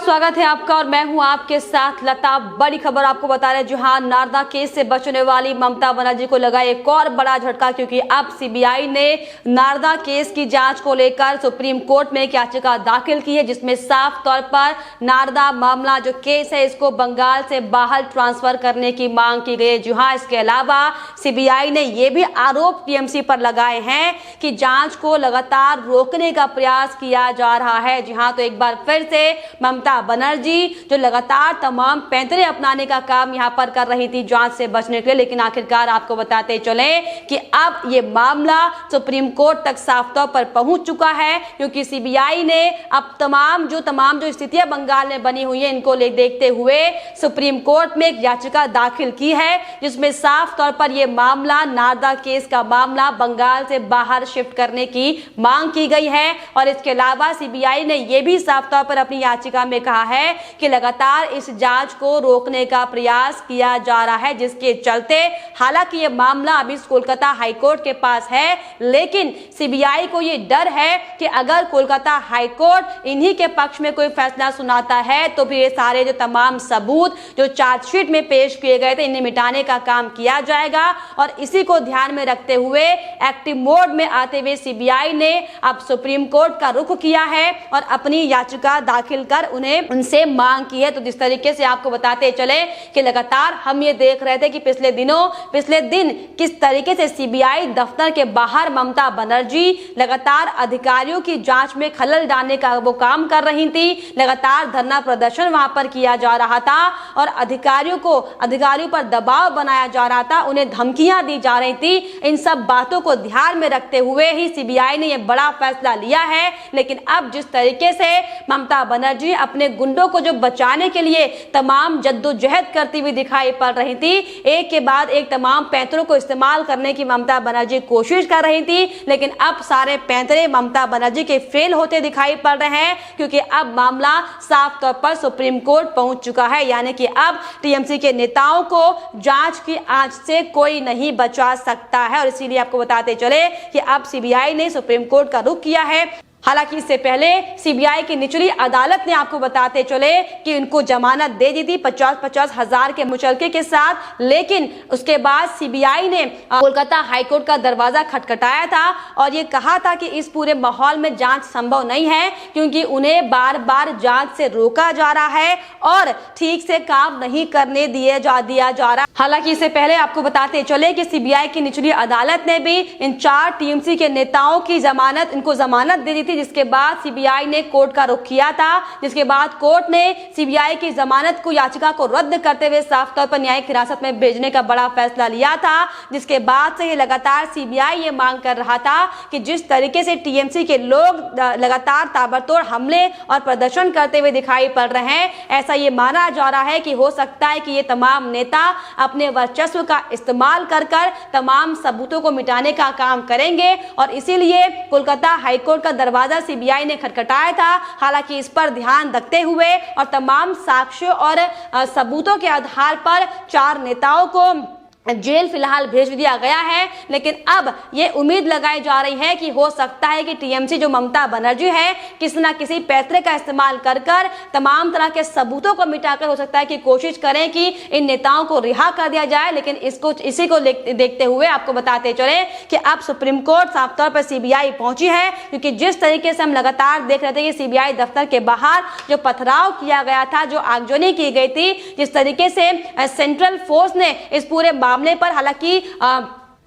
स्वागत है आपका और मैं हूं आपके साथ लता। बड़ी खबर आपको बता रहे हैं, जहां नारदा केस से बचने वाली ममता बनर्जी को लगा एक और बड़ा झटका, क्योंकि अब सीबीआई ने नारदा केस की जांच को लेकर सुप्रीम कोर्ट में एक याचिका दाखिल की है, जिसमें साफ तौर पर नारदा मामला जो केस है इसको बंगाल से बाहर ट्रांसफर करने की मांग की गई। जहां इसके अलावा सीबीआई ने यह भी आरोप टीएमसी पर लगाए हैं कि जांच को लगातार रोकने का प्रयास किया जा रहा है। जहां तो एक बार फिर से ममता बनर्जी जो लगातार तमाम पैंतरे अपनाने का काम यहां पर कर रही थी जांच से बचने के लिए, लेकिन आखिरकार आपको बताते चले कि अब ये मामला सुप्रीम कोर्ट तक साफ तौर पर पहुंच चुका है, क्योंकि सीबीआई ने अब तमाम जो स्थितियां बंगाल में बनी हुई है इनको देखते हुए सुप्रीम कोर्ट में एक याचिका दाखिल की है, जिसमें साफ तौर पर यह मामला नारदा केस का मामला बंगाल से बाहर शिफ्ट करने की मांग की गई है। और इसके अलावा सीबीआई ने यह भी साफ तौर पर अपनी याचिका में कहा है कि लगातार इस जांच को रोकने का प्रयास किया जा रहा है, जिसके चलते हालांकि यह मामला अभी कोलकाता हाईकोर्ट के पास है, लेकिन सीबीआई को यह डर है कि अगर कोलकाता हाईकोर्ट इन्हीं के पक्ष में कोई फैसला सुनाता है तो फिर ये सारे जो तमाम सबूत जो चार्जशीट में पेश किए गए थे इन्हें मिटाने का काम किया जाएगा। और इसी को ध्यान में रखते हुए एक्टिव मोड में आते हुए सीबीआई ने अब सुप्रीम कोर्ट का रुख किया है और अपनी याचिका दाखिल कर उनसे मांग की है। तो जिस तरीके से आपको बताते चले कि लगातार हम ये देख रहे थे कि पिछले दिन किस तरीके से सीबीआई दफ्तर के बाहर ममता बनर्जी लगातार अधिकारियों की जांच में खलल डालने का वो काम कर रही थी। लगातार धरना प्रदर्शन वहां पर किया जा रहा था और अधिकारियों पर दबाव बनाया जा रहा था, उन्हें धमकियां दी जा रही थी। इन सब बातों को ध्यान में रखते हुए ही सीबीआई ने यह बड़ा फैसला लिया है। लेकिन अब जिस तरीके से ममता बनर्जी अपने गुंडों को जो बचाने के लिए तमाम जद्दोजहद करती हुई दिखाई पड़ रही थी, एक के बाद एक तमाम पैंतरों को इस्तेमाल करने की ममता बनर्जी कोशिश कर रही थी, लेकिन अब सारे पैंतरे ममता बनर्जी के फेल होते दिखाई पड़ रहे हैं, क्योंकि अब मामला साफ तौर पर सुप्रीम कोर्ट पहुंच चुका है। यानी कि अब टीएमसी के नेताओं को जांच की आंच से कोई नहीं बचा सकता है। और इसीलिए आपको बताते चले कि अब सीबीआई ने सुप्रीम कोर्ट का रुख किया है। हालांकि इससे पहले सीबीआई की निचली अदालत ने आपको बताते चले कि उनको जमानत दे दी थी 50-50 हजार के मुचलके के साथ, लेकिन उसके बाद सीबीआई ने कोलकाता हाईकोर्ट का दरवाजा खटखटाया था और ये कहा था कि इस पूरे माहौल में जांच संभव नहीं है, क्योंकि उन्हें बार बार जांच से रोका जा रहा है और ठीक से काम नहीं करने दिया जा रहा। हालांकि इससे पहले आपको बताते चले कि सीबीआई की निचली अदालत ने भी इन 4 टीएमसी के नेताओं की इनको जमानत दे दी थी, जिसके बाद सीबीआई ने कोर्ट का रुख किया था। जिसके बाद कोर्ट ने सीबीआई की जमानत को याचिका को रद्द करते हुए साफ तौर पर न्यायिक हिरासत में भेजने का बड़ा फैसला लिया था। जिसके बाद से ये लगातार सीबीआई ये मांग कर रहा था कि जिस तरीके से टीएमसी के लोग लगातार ताबड़तोड़ हमले और प्रदर्शन करते हुए दिखाई पड़ रहे हैं, ऐसा ये माना जा रहा है कि हो सकता है कि ये तमाम नेता अपने वर्चस्व का इस्तेमाल कर तमाम सबूतों को मिटाने का काम करेंगे और इसीलिए कोलकाता हाईकोर्ट का दरवाजा सीबीआई ने खटखटाया था। हालांकि इस पर ध्यान रखते हुए और तमाम साक्ष्यों और सबूतों के आधार पर 4 नेताओं को जेल फिलहाल भेज दिया गया है। लेकिन अब ये उम्मीद लगाई जा रही है कि हो सकता है कि टीएमसी जो ममता बनर्जी है किसी न किसी पैतरे का इस्तेमाल कर तमाम तरह के सबूतों को मिटाकर हो सकता है कि कोशिश करें कि इन नेताओं को रिहा कर दिया जाए। लेकिन इसी को देखते हुए आपको बताते चले कि अब सुप्रीम कोर्ट साफ तौर पर सीबीआई पहुंची है, क्योंकि जिस तरीके से हम लगातार देख रहे थे कि सीबीआई दफ्तर के बाहर जो पथराव किया गया था, जो आगजनी की गई थी, जिस तरीके से सेंट्रल फोर्स ने इस पूरे मामले पर हालांकि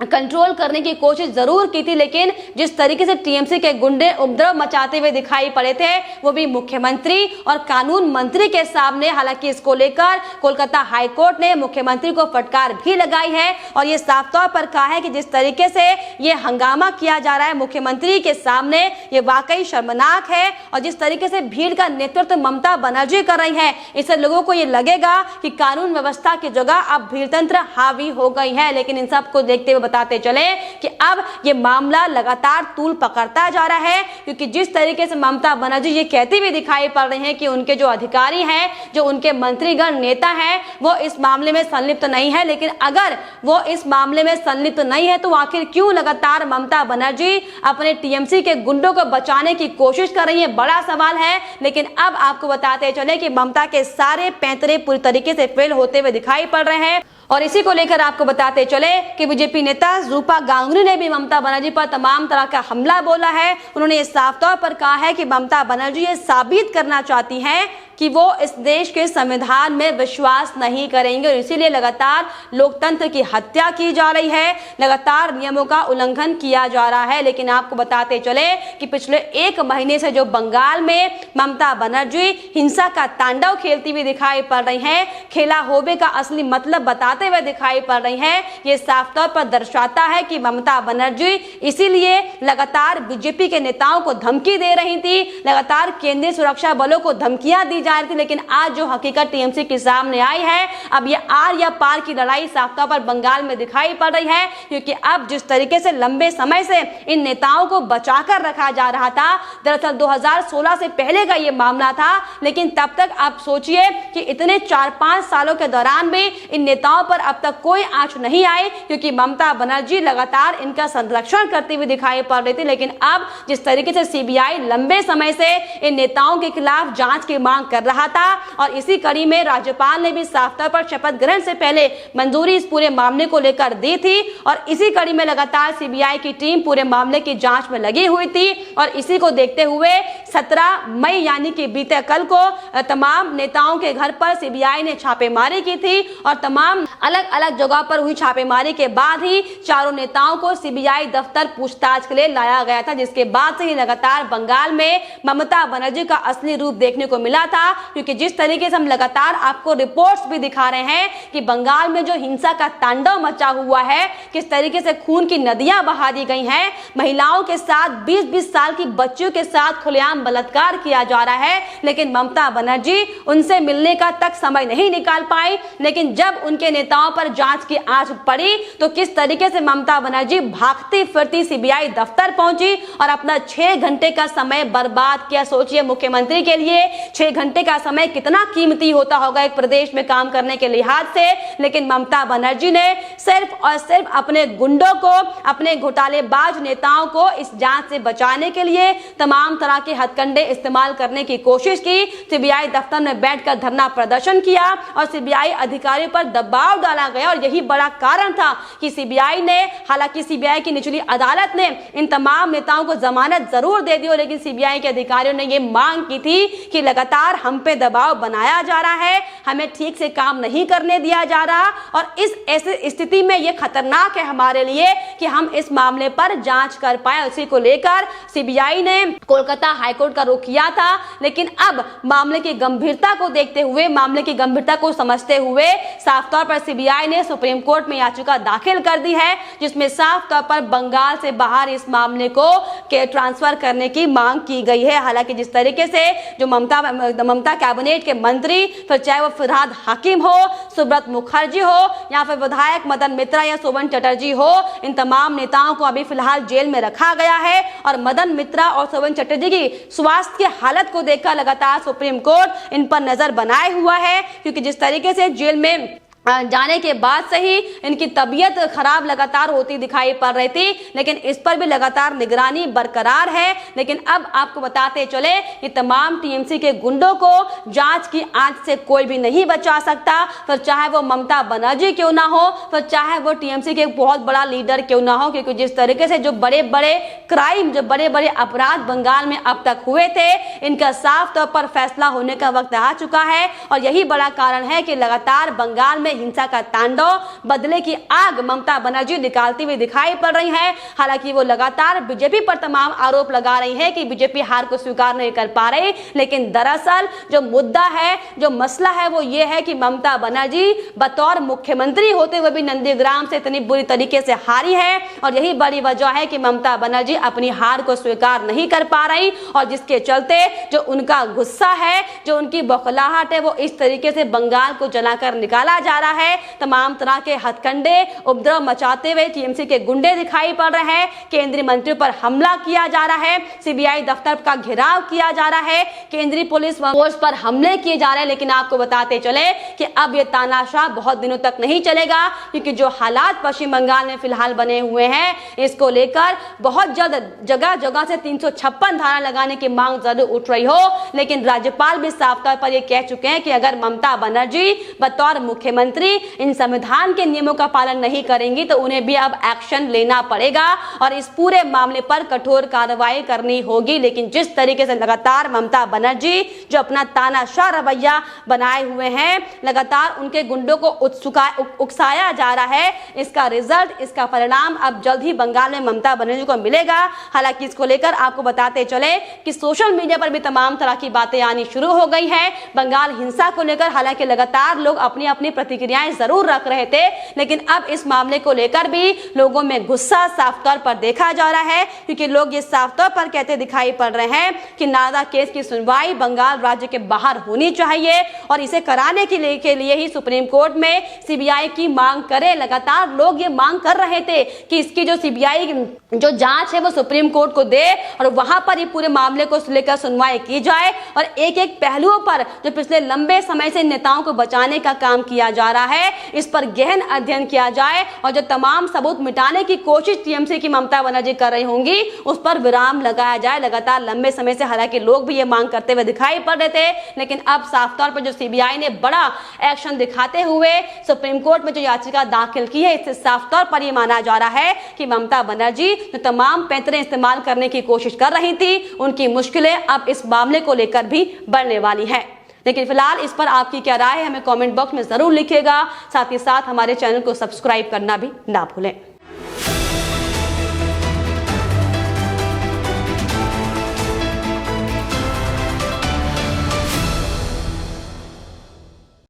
कंट्रोल करने की कोशिश जरूर की थी, लेकिन जिस तरीके से टीएमसी के गुंडे उपद्रव मचाते हुए दिखाई पड़े थे, वो भी मुख्यमंत्री और कानून मंत्री के सामने। हालांकि इसको लेकर कोलकाता हाईकोर्ट ने मुख्यमंत्री को फटकार भी लगाई है और ये साफ तौर पर कहा है कि जिस तरीके से ये हंगामा किया जा रहा है मुख्यमंत्री के सामने, ये वाकई शर्मनाक है। और जिस तरीके से भीड़ का नेतृत्व ममता बनर्जी कर रही है, इससे लोगों को ये लगेगा कि कानून व्यवस्था की जगह अब भीड़ तंत्र हावी हो गई है। लेकिन इन सब को देखते हुए बताते चले कि अब ये मामला लगातार तूल पकड़ता जा रहा है, क्योंकि जिस तरीके से ममता बनर्जी ये कहती हुई दिखाई पड़ रही हैं कि उनके जो अधिकारी हैं, जो उनके मंत्रीगण नेता हैं, वो इस मामले में संलिप्त नहीं है। लेकिन अगर वो इस मामले में संलिप्त नहीं है तो आखिर क्यों लगातार ममता बनर्जी अपने टीएमसी के गुंडों को बचाने की कोशिश कर रही है, बड़ा सवाल है। लेकिन अब आपको बताते चले कि ममता के सारे पैंतरे पूरी तरीके से फेल होते हुए दिखाई पड़ रहे हैं। और इसी को लेकर आपको बताते चले कि बीजेपी नेता रूपा गांगुली ने भी ममता बनर्जी पर तमाम तरह का हमला बोला है। उन्होंने ये साफ तौर पर कहा है कि ममता बनर्जी ये साबित करना चाहती हैं कि वो इस देश के संविधान में विश्वास नहीं करेंगे और इसीलिए लगातार लोकतंत्र की हत्या की जा रही है, लगातार नियमों का उल्लंघन किया जा रहा है। लेकिन आपको बताते चले कि पिछले 1 महीने से जो बंगाल में ममता बनर्जी हिंसा का तांडव खेलती हुई दिखाई पड़ रही हैं, खेला होबे का असली मतलब बताते हुए दिखाई पड़ रही हैं, ये साफ तौर पर दर्शाता है कि ममता बनर्जी इसीलिए लगातार बीजेपी के नेताओं को धमकी दे रही थी, लगातार केंद्रीय सुरक्षा बलों को धमकियां दी जा रही थी। लेकिन आज जो हकीकत टीएमसी के सामने आई है, अब ये आर या पार की लड़ाई साफ तौर पर बंगाल में दिखाई पड़ रही है, क्योंकि अब जिस तरीके से लंबे समय से इन नेताओं को बचाकर रखा जा रहा था, दरअसल 2016 से पहले का ये मामला था। लेकिन तब तक आप सोचिए कि इतने 4-5 सालों के दौरान भी इन नेताओं पर अब तक कोई आंच नहीं आई, क्योंकि ममता बनर्जी लगातार इनका संरक्षण करती हुई दिखाई पड़ रही थी। लेकिन अब जिस तरीके से सीबीआई लंबे समय से इन नेताओं के खिलाफ जांच की मांग कर रहा था और इसी कड़ी में राज्यपाल ने भी साफ तौर पर शपथ ग्रहण से पहले मंजूरी इस पूरे मामले को लेकर दी थी और इसी कड़ी में लगातार सीबीआई की टीम पूरे मामले की जांच में लगी हुई थी। और इसी को देखते हुए 17 मई यानी कि बीते कल को तमाम नेताओं के घर पर सीबीआई ने छापेमारी की थी और तमाम अलग अलग जगह पर हुई छापेमारी के बाद ही चारों नेताओं को सीबीआई दफ्तर पूछताछ के लिए लाया गया था, जिसके बाद से ही लगातार बंगाल में ममता बनर्जी का असली रूप देखने को मिला था। क्योंकि जिस तरीके से हम लगातार आपको रिपोर्ट्स भी दिखा रहे हैं कि बंगाल में जो हिंसा का तांडव मचा हुआ है, किस तरीके से खून की नदियां बहा दी गई हैं, महिलाओं के साथ 20-20 साल की बच्चियों के साथ खुलेआम बलात्कार किया जा रहा है। लेकिन ममता बनर्जी उनसे मिलने का तक समय नहीं निकाल पाई। लेकिन जब उनके नेताओं पर जांच की आंच पड़ी तो किस तरीके से ममता बनर्जी भागती फिरती सीबीआई दफ्तर पहुंची और अपना 6 घंटे का समय बर्बाद किया। सोचिए मुख्यमंत्री के लिए 6 घंटे का समय कितना कीमती होता होगा एक प्रदेश में काम करने के लिहाज से। लेकिन ममता बनर्जी ने सिर्फ और सिर्फ अपने गुंडों को, अपने घोटालेबाज नेताओं को इस जांच से बचाने के लिए तमाम तरह के हथकंडे इस्तेमाल करने की कोशिश की। सीबीआई दफ्तर में बैठकर धरना प्रदर्शन किया और सीबीआई अधिकारियों पर दबाव डाला गया और यही बड़ा कारण था कि सीबीआई ने, हालांकि सीबीआई की निचली अदालत ने इन तमाम नेताओं को जमानत जरूर दे दी, लेकिन सीबीआई के अधिकारियों ने यह मांग की थी कि लगातार हम पे दबाव बनाया जा रहा है, हमें ठीक से काम नहीं करने दिया जा रहा और इस ऐसी स्थिति में यह खतरनाक है हमारे लिए कि हम इस मामले पर जांच कर पाए। उसी को लेकर सीबीआई ने कोलकाता हाईकोर्ट का रुख किया था। लेकिन अब मामले की गंभीरता को देखते हुए, मामले की गंभीरता को समझते हुए साफ तौर पर सीबीआई ने सुप्रीम कोर्ट में याचिका दाखिल कर दी है, जिसमें साफ तौर पर बंगाल से बाहर इस मामले को ट्रांसफर करने की मांग की गई है। हालांकि जिस तरीके से जो ममता कैबिनेट के मंत्री, फिर चाहे वो फिरहाद हाकिम हो, सुब्रत मुखर्जी हो या फिर विधायक मदन मित्रा या शोभन चटर्जी हो, इन तमाम नेताओं को अभी फिलहाल जेल में रखा गया है और मदन मित्रा और शोभन चटर्जी की स्वास्थ्य की हालत को देखकर लगातार सुप्रीम कोर्ट इन पर नजर बनाए हुआ है। क्योंकि जिस तरीके से जेल में जाने के बाद से ही इनकी तबीयत खराब लगातार होती दिखाई पड़ रही थी, लेकिन इस पर भी लगातार निगरानी बरकरार है। लेकिन अब आपको बताते चले कि तमाम टीएमसी के गुंडों को जांच की आंच से कोई भी नहीं बचा सकता, फिर चाहे वो ममता बनर्जी क्यों ना हो, फिर चाहे वो टीएमसी के बहुत बड़ा लीडर क्यों ना हो। क्योंकि जिस तरीके से जो बड़े बड़े क्राइम, जो बड़े बड़े अपराध बंगाल में अब तक हुए थे, इनका साफ तौर पर फैसला होने का वक्त आ चुका है और यही बड़ा कारण है कि लगातार बंगाल में हिंसा का तांडव, बदले की आग ममता बनर्जी निकालती हुई दिखाई पड़ रही है। हालांकि वो लगातार बीजेपी पर तमाम आरोप लगा रही है कि बीजेपी हार को स्वीकार नहीं कर पा रही, लेकिन दरअसल जो मुद्दा है, जो मसला है, वो ये है कि ममता बनर्जी बतौर मुख्यमंत्री होते हुए भी नंदीग्राम से इतनी बुरी तरीके से हारी है और यही बड़ी वजह है कि ममता बनर्जी अपनी हार को स्वीकार नहीं कर पा रही और जिसके चलते जो उनका गुस्सा है, जो उनकी बौखलाहट है, वो इस तरीके से बंगाल को जलाकर निकाला जा रहा है। तमाम तरह के हथकंडे उपद्रव मचाते हुए टीएमसी के गुंडे दिखाई पड़ रहे हैं। केंद्रीय मंत्रियों पर हमला किया जा रहा है, सीबीआई दफ्तर का घेराव किया जा रहा है, केंद्रीय पुलिस फोर्स पर हमले किए जा रहे हैं। लेकिन आपको बताते चले कि अब ये तानाशाह बहुत दिनों तक नहीं चलेगा, क्योंकि जो हालात पश्चिम बंगाल में फिलहाल बने हुए हैं, इसको लेकर बहुत जल्द जगह जगह से 356 धारा लगाने की मांग जरूर उठ रही हो। लेकिन राज्यपाल भी साफ तौर पर यह कह चुके हैं कि अगर ममता बनर्जी बतौर मुख्यमंत्री इन संविधान के नियमों का पालन नहीं करेंगी तो उन्हें भी अब एक्शन लेना पड़ेगा और इस पूरे मामले पर कठोर कार्रवाई करनी होगी। लेकिन जिस तरीके से लगातार ममता बनर्जी जो अपना तानाशाह रवैया बनाए हुए हैं, लगातार उनके गुंडों को उकसाया जा रहा है, इसका रिजल्ट, इसका परिणाम अब जल्द ही बंगाल में ममता बनर्जी को मिलेगा। हालांकि इसको लेकर आपको बताते चले कि सोशल मीडिया पर भी तमाम तरह की बातें आनी शुरू हो गई हैं। बंगाल हिंसा को लेकर हालांकि लगातार लोग अपनी अपनी प्रतिक्रियाएं जरूर रख रहे थे, लेकिन अब इस मामले को लेकर भी लोगों में गुस्सा साफ तौर पर देखा जा रहा है, क्योंकि लोग ये साफ तौर पर कहते दिखाई पड़ रहे हैं कि नारदा केस की सुनवाई बंगाल राज्य के बाहर होनी चाहिए और इसे कराने के लिए ही सुप्रीम कोर्ट में सीबीआई की मांग करे। लगातार लोग ये मांग कर रहे थे कि इसकी जो सीबीआई जो जांच है वो सुप्रीम कोर्ट को दे और वहां पर ये पूरे मामले को लेकर सुनवाई की जाए और एक एक पहलुओं पर जो पिछले लंबे समय से नेताओं को बचाने का काम किया जा रहा है, इस पर गहन अध्ययन किया जाए और जो तमाम सबूत मिटाने की कोशिश टीएमसी की ममता बनर्जी कर रही होंगी उस पर विराम लगाया जाए। लगातार लंबे समय से हालांकि लोग भी ये मांग करते हुए दिखाई पड़ रहे थे, लेकिन अब साफ तौर पर जो सीबीआई ने बड़ा एक्शन दिखाते हुए सुप्रीम कोर्ट में जो याचिका दाखिल की है, इससे साफ तौर पर यह माना जा रहा है कि ममता बनर्जी जो तमाम पैंतरे इस्तेमाल करने की कोशिश कर रही थी, उनकी मुश्किलें अब इस मामले को लेकर भी बढ़ने वाली है। लेकिन फिलहाल इस पर आपकी क्या राय है हमें कमेंट बॉक्स में जरूर लिखिएगा। साथ ही साथ हमारे चैनल को सब्सक्राइब करना भी ना भूलें।